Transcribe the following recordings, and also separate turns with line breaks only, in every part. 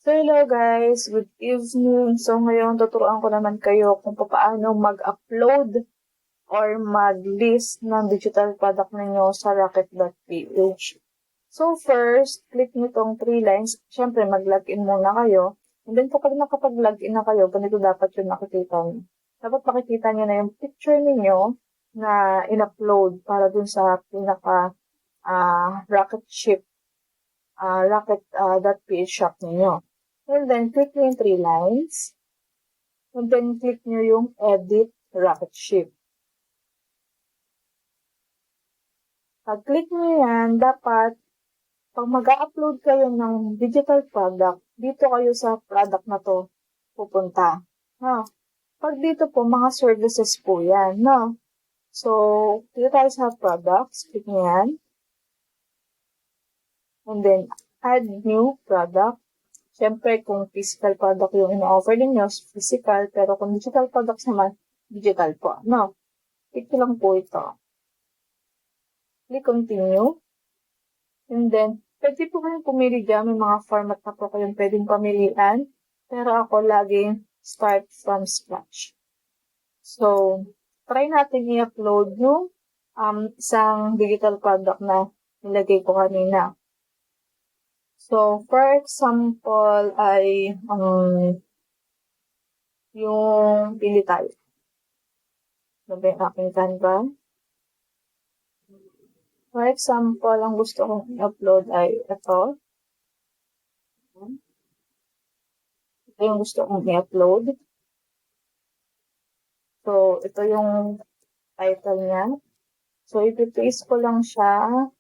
So hello guys, good evening. So ngayon tuturuan ko naman kayo kung paano mag-upload or mag-list ng digital product ninyo sa rocket.ph. So first, click nyo tong 3 lines. Siyempre mag-login muna kayo. And then kapag nakapag-login na kayo, ganito dapat yung nakikita nyo. Dapat makikita nyo na yung picture ninyo na in-upload para dun sa pinaka rocket ship rocket.ph shop ninyo. And then, click nyo yung 3 lines. And then, click nyo yung edit rocket ship. Pag-click nyo yan, dapat, pag mag-upload kayo ng digital product, dito kayo sa product na to pupunta. Pag dito po, mga services po yan. So, dito tayo sa products. Click nyo yan. And then, add new product. Siyempre, kung physical product yung ino-offer ninyo, physical, pero kung digital products naman, digital po. Click lang po ito. Click continue. And then, pwede po kayong pumili dyan. May mga format na po kayong pwedeng pamilian. Pero ako laging start from scratch. So, try natin i-upload yung isang digital product na nilagay ko kanina. So, for example, ay yung pili tayo. Ano ba yung aking Canva? For example, ang gusto kong i-upload ay ito. Ito yung gusto kong i-upload. So, ito yung title niya. So, ipipaste ko lang siya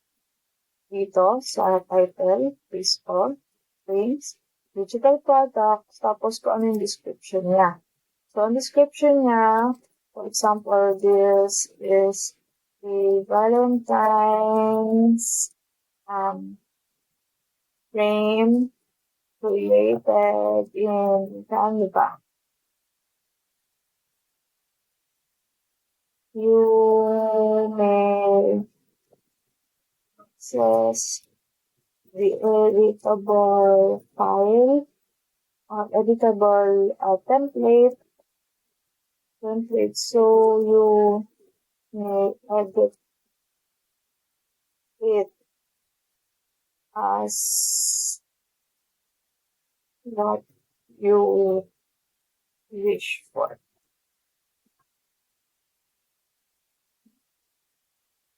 dito sa title. Paste ko. Paste. Digital products. Tapos ko ano yung description niya. So, ang description niya, for example, this is a Valentine's frame created in Canva. You may access the editable file, editable template, so you may edit it as what you wish for.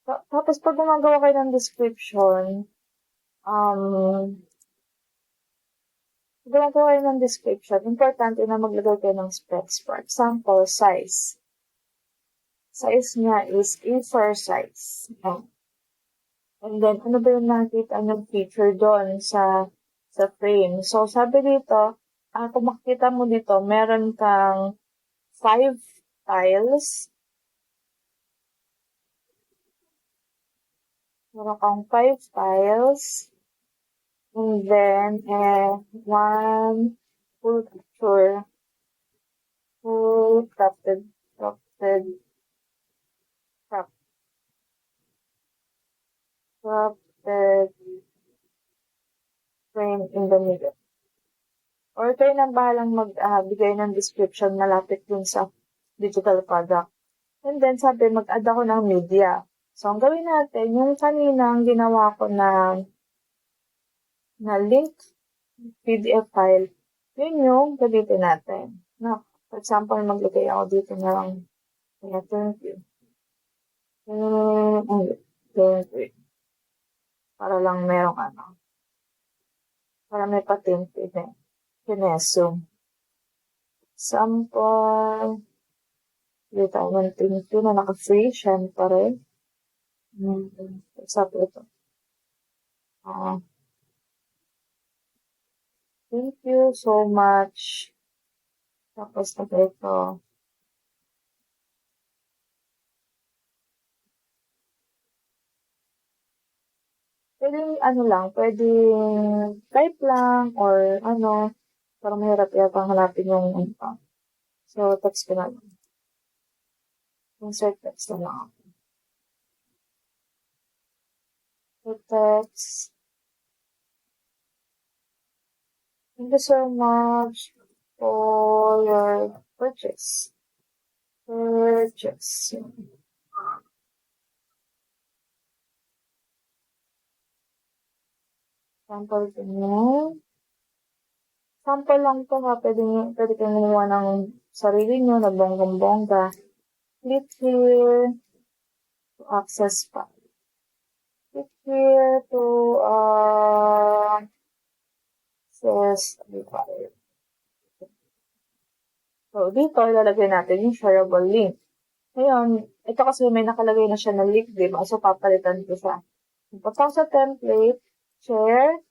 Tapos pag gumagawa kayo ng description, importante na maglagay kayo ng specs. For example, size. Size niya is A4 size. And then, ano ba yung nakikita ng feature doon sa frame? So, sabi dito, kung makikita mo dito, meron kang 5 tiles. Meron kang 5 tiles. And then, one full picture. Full crafted frame in the middle. Or kayo nang bahalang magbigay ng description na lapit dun sa digital product. And then, sabi, mag-add ako ng media. So, ang gawin natin, yung kaninang ginawa ko na link PDF file, yun yung gamitin natin. For example, maglagay ako dito na lang. Thank you. Para lang merong para may patent din. Pineso. Sample. Dito tayo ng thank you na naka-free. Siyempre. Example ito. Thank you so much. Tapos na ito. Pwedeng type lang or para mahirap yata hanapin yung So, text ko na lang. Insert text na lang ako. So, text. Thank you so much for your purchase. Sample ko niya. Sample lang to ha. Pwede kang gumawa ng sarili nyo na bonggang-bongga. Click here to access file. Click here to access the file. So, dito, ilalagay natin yung shareable link. Ngayon, ito kasi may nakalagay na siya na link, di ba? So, papalitan ko siya. Punta sa template, share,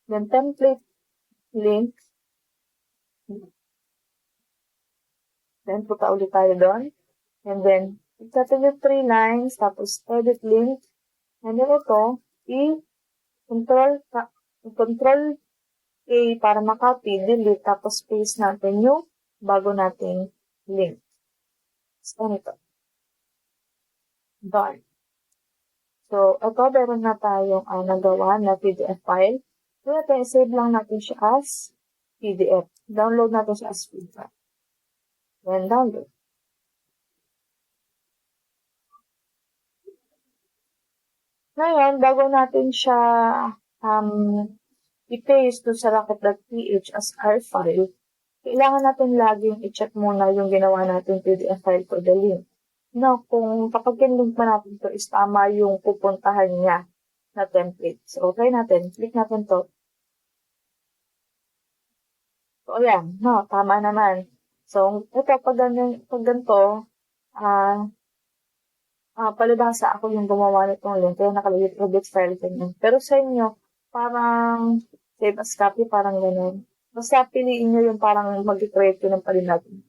then template link. Then, punta ulit tayo doon. And then, natin yung 3 lines, tapos edit link. And then ito, control A para makopy, delete, tapos paste natin yung bago nating link. So, ito. Done. So, ito, meron na tayong nagawa na PDF file. So, natin, save lang natin siya as PDF. Download natin siya as PDF. Then, download. Ngayon, bago natin siya i-paste to sa rocket.ph as R file, kailangan natin laging i-check muna yung ginawa natin PDF file for the link. Now, kung kapag kinlink pa natin to is tama yung pupuntahan niya na template. So, try natin. Click natin to. So, ayan. No, tama naman. So, ito, pag ganito, palibhasa ako yung gumawa nitong link, kaya nakalagay project file ganyan. Pero sa inyo, parang save as copy, parang ganun. Basta piliin nyo yung parang mag-create ko ng palin natin.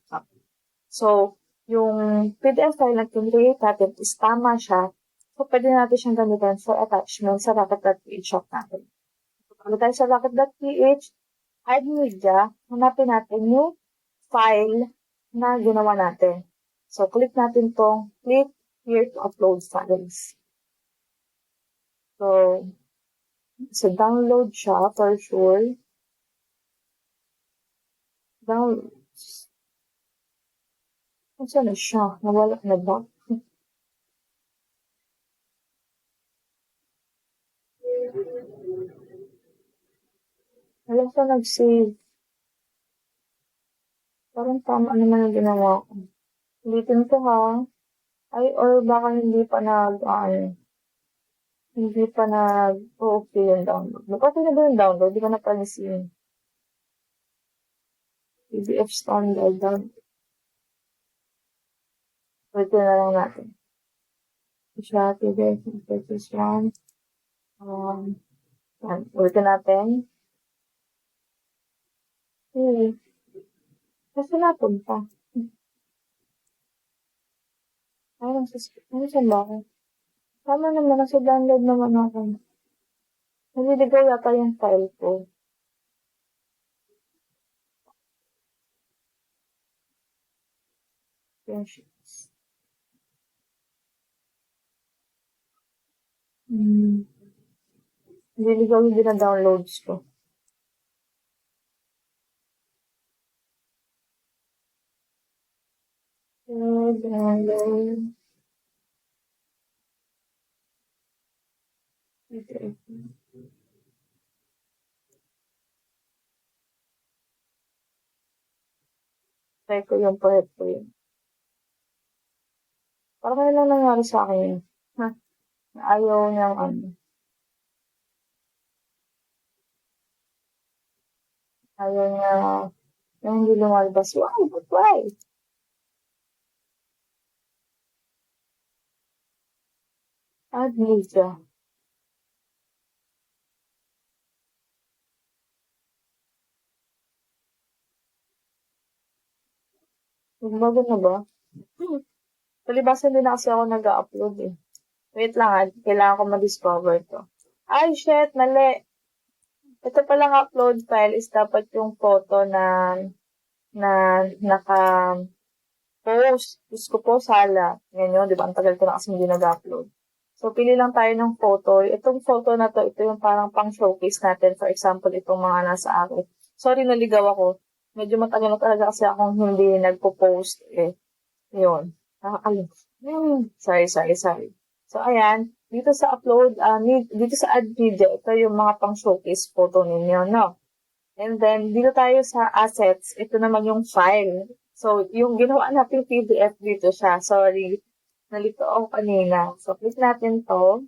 So, yung PDF file na create natin is tama siya. So, pwede natin siyang gamitin for attachment sa rocket.ph shop natin. Pag tayo sa rocket.ph, add media, hanapin natin yung file na ginawa natin. So, click natin tong click here to upload files. So download siya for sure. Downloads. Saan na siya? Nawala na ba? Alam sa nag-save. Parang tama naman ang ginawa ko. Ulitin ko ha. Ay, or baka hindi pa okay yung download. Okay na ba yung download? Hindi ko na pansin. PDF standard download. Ulitin na lang natin. Siya, PDF, this one. Ulitin natin. Okay. Kasi napunta. Ay, saan ba ako? Tama naman, nasa download naman ako. Naliligaw yata yung file ko. Screenshots. Naliligaw yung downloads ko. Download. Okay. Try ko yung part ko yun. Parang ano lang nangyari sa akin. Ha? Ayaw niyang ayaw niya yung hindi lumalabas. Why? But why? Add media. Bago na ba? Palibasan din na kasi ako nag-upload eh. Wait lang kailangan ko ma-discover to. Ay, shit, mali. Ito palang upload file is dapat yung photo na naka-post. Gusto ko po sala. Ngayon, di ba? Ang tagal ko na kasi hindi nag-upload. So, pili lang tayo ng photo. Itong photo na to, ito yung parang pang-showcase natin. For example, itong mga nasa akin. Sorry, naligaw ako. Medyo matagal na talaga kasi akong hindi nagpo-post eh. Yun. Sorry. So, ayan. Dito sa upload, dito sa add media, ito yung mga pang-showcase photo ninyo, no? And then, dito tayo sa assets. Ito naman yung file. So, yung ginawa natin PDF dito siya. Sorry. Nalito ako kanina. So, click natin to.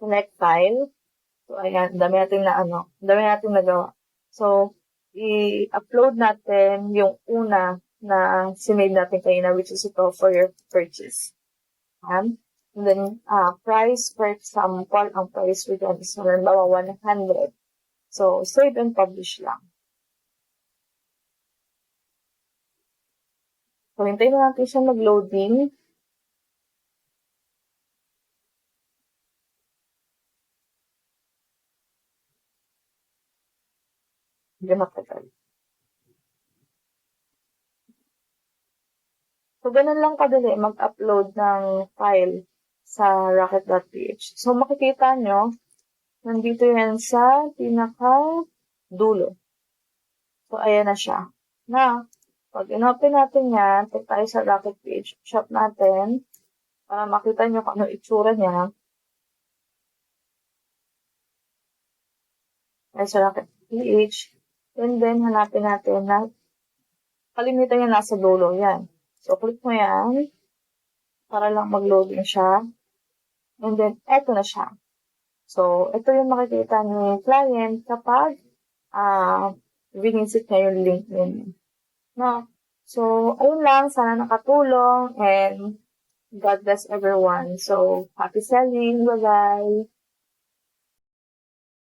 Select file. So, ayan. Dami natin nagawa. So, i-upload natin yung una na sinave natin kanina, which is ito for your purchase. Ayan. And then, price, for example, ang price with yan is halimbawa 100. So, save and publish lang. So, hintayin na natin siya mag-loading. Hindi matagal. So, ganun lang kadali mag-upload ng file sa rocket.ph. So, makikita nyo, nandito yan sa pinaka-dulo. So, ayan na siya. Na, pag in-open natin yan, take tayo sa rocket.ph shop natin, para makita nyo kung ano itsura niya. Ay, sa rocket.ph. And then, hanapin natin na kalimitan niya nasa dulo. Yan. So, click mo yan para lang mag-loading siya. And then, eto na siya. So, ito yung makikita ni client kapag visit niya yung link ninyo. No? So, ayun lang. Sana nakatulong and God bless everyone. So, happy selling. Bye-bye.